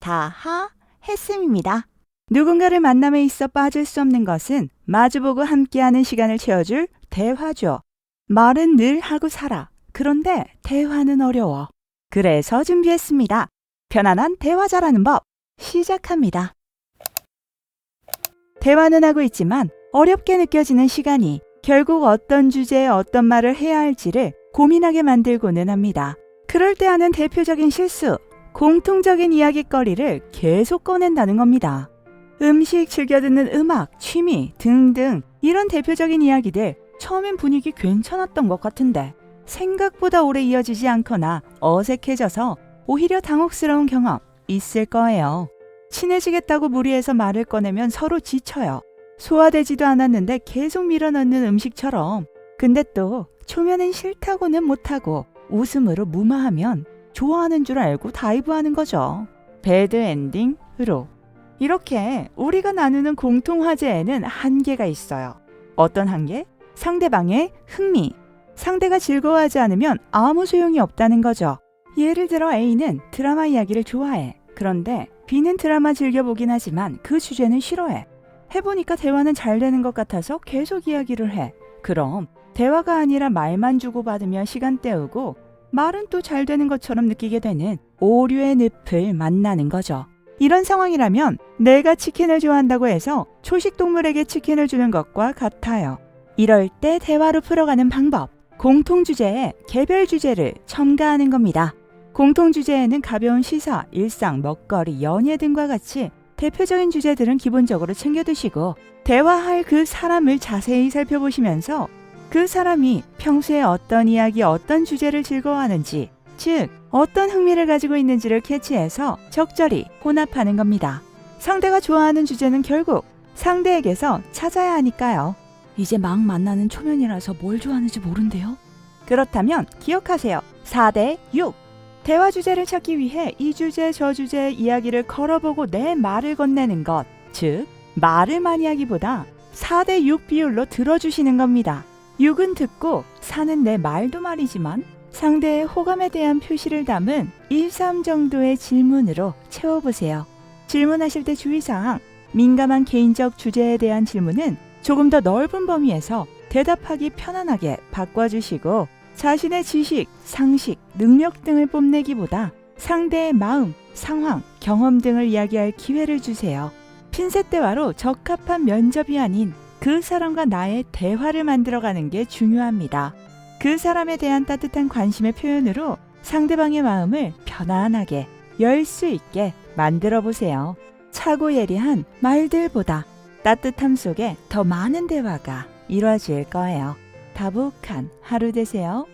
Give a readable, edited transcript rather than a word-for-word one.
다하 했음입니다. 누군가를 만남에 있어 빠질 수 없는 것은 마주보고 함께하는 시간을 채워줄 대화죠. 말은 늘 하고 살아. 그런데 대화는 어려워. 그래서 준비했습니다. 편안한 대화 잘하는 법 시작합니다. 대화는 하고 있지만 어렵게 느껴지는 시간이 결국 어떤 주제에 어떤 말을 해야 할지를 고민하게 만들고는 합니다. 그럴 때 하는 대표적인 실수, 공통적인 이야깃거리를 계속 꺼낸다는 겁니다. 음식, 즐겨 듣는 음악, 취미 등등 이런 대표적인 이야기들 처음엔 분위기 괜찮았던 것 같은데 생각보다 오래 이어지지 않거나 어색해져서 오히려 당혹스러운 경험 있을 거예요. 친해지겠다고 무리해서 말을 꺼내면 서로 지쳐요. 소화되지도 않았는데 계속 밀어넣는 음식처럼. 근데 또 초면은 싫다고는 못하고 웃음으로 무마하면 좋아하는 줄 알고 다이브하는 거죠. 배드 엔딩으로. 이렇게 우리가 나누는 공통 화제에는 한계가 있어요. 어떤 한계? 상대방의 흥미. 상대가 즐거워하지 않으면 아무 소용이 없다는 거죠. 예를 들어 A는 드라마 이야기를 좋아해. 그런데 B는 드라마 즐겨보긴 하지만 그 주제는 싫어해. 해보니까 대화는 잘 되는 것 같아서 계속 이야기를 해. 그럼 대화가 아니라 말만 주고받으며 시간 때우고 말은 또 잘 되는 것처럼 느끼게 되는 오류의 늪을 만나는 거죠. 이런 상황이라면 내가 치킨을 좋아한다고 해서 초식동물에게 치킨을 주는 것과 같아요. 이럴 때 대화로 풀어가는 방법, 공통주제에 개별 주제를 첨가하는 겁니다. 공통주제에는 가벼운 시사, 일상, 먹거리, 연예 등과 같이 대표적인 주제들은 기본적으로 챙겨두시고 대화할 그 사람을 자세히 살펴보시면서 그 사람이 평소에 어떤 이야기, 어떤 주제를 즐거워하는지, 즉 어떤 흥미를 가지고 있는지를 캐치해서 적절히 혼합하는 겁니다. 상대가 좋아하는 주제는 결국 상대에게서 찾아야 하니까요. 이제 막 만나는 초면이라서 뭘 좋아하는지 모른대요? 그렇다면 기억하세요. 4대 6. 대화 주제를 찾기 위해 이 주제 저 주제의 이야기를 걸어보고 내 말을 건네는 것, 즉 말을 많이 하기보다 4대 6 비율로 들어주시는 겁니다. 6은 듣고 4는 내 말도 말이지만 상대의 호감에 대한 표시를 담은 1, 3 정도의 질문으로 채워보세요. 질문하실 때 주의사항, 민감한 개인적 주제에 대한 질문은 조금 더 넓은 범위에서 대답하기 편안하게 바꿔주시고 자신의 지식, 상식, 능력 등을 뽐내기보다 상대의 마음, 상황, 경험 등을 이야기할 기회를 주세요. 핀셋 대화로 적합한 면접이 아닌 그 사람과 나의 대화를 만들어가는 게 중요합니다. 그 사람에 대한 따뜻한 관심의 표현으로 상대방의 마음을 편안하게 열 수 있게 만들어 보세요. 차고 예리한 말들보다 따뜻함 속에 더 많은 대화가 이루어질 거예요. 다복한 하루 되세요.